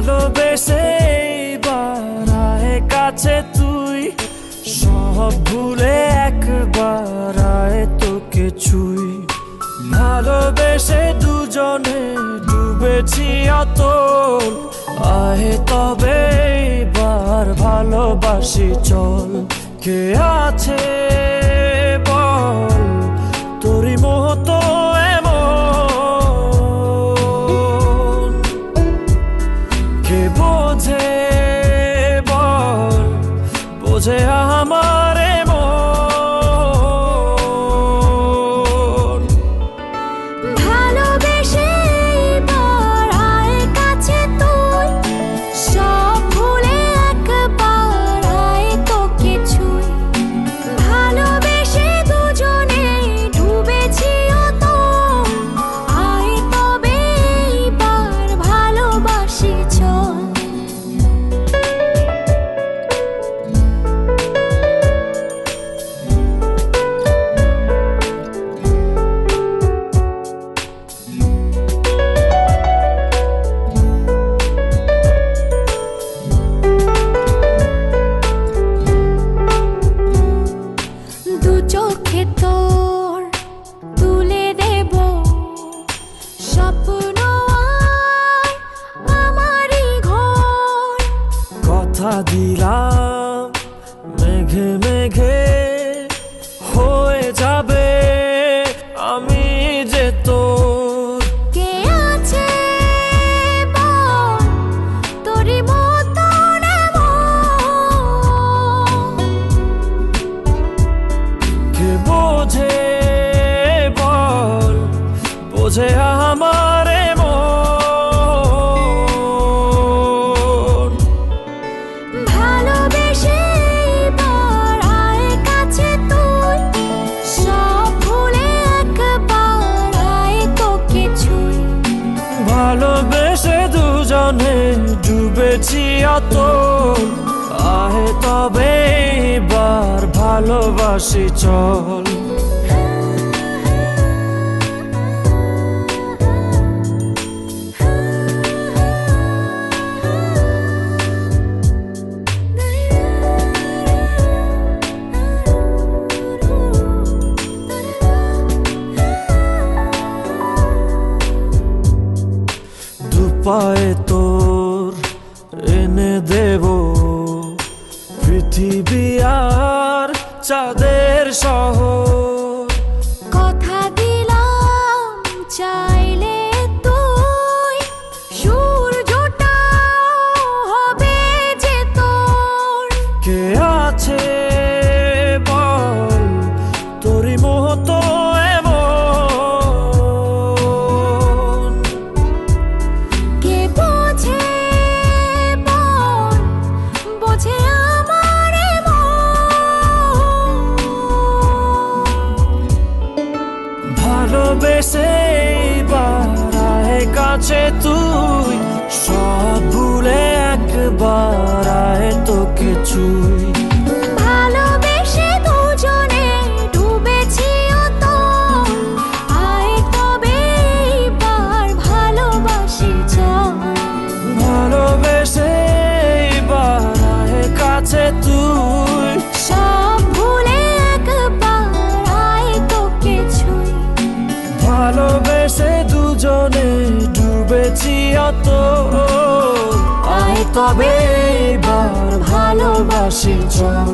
ভালোবেসে এবার আয় কাছে তুই, সব ভুলে একবার আয় তোকে ছুই। ভালোবেসে দুজনে ডুবেছি অতল, আয় তবে এবার ভালোবাসি চল। কে আছে বল তোরই মতো এমন, কে বোঝে বল বোঝে আমার মন। ভালোবেসে এবার আয় কাছে তুই, সব ভুলে একবার আয় তোকে ছুই। ভালোবেসে দুজনে ডুবেছি অতল, আয় তবে এবার ভালোবাসি চল। দু চোখে তোর তুলে দেব স্বপ্ন আর আমারই ঘর। কথা দিলাম মেঘে মেঘে হয়ে যাবে আমি যে তোর। কে আছে বল তোরই মতন এমন, কে বোঝে বল বোঝে আমার মন। ভালোবেসে এবার আয় কাছে তুই, সব ভুলে একবার আয় তোকে ছুই। ভালোবেসে দুজনে ডুবেছি অতল, আয় তবে এবার ভালোবাসি চল। দুপায়ে তোর এনে দেব পৃথিবী আর চাঁদের শহর। কথা দিলাম চাইলে তুই সূর্যটাও হবে যে তোর। কে আছে বল তোরই মতো এমন, কে বোঝে বল বোঝে আমার মন। ভালোবেসে এবার আয় কাছে তুই, সব ভুলে একবার আয় তোকে ছুই। ভালোবেসে দুজনে ডুবেছি অতল, আয় তবে এবার ভালোবাসি চল। ভালোবেসে এবার আয় কাছে তুই, সব ভুলে একবার আয় তোকে ছুই। ভালোবেসে দুজনে ডুবেছি অতল, আয় তবে এবার ভালোবাসি চল।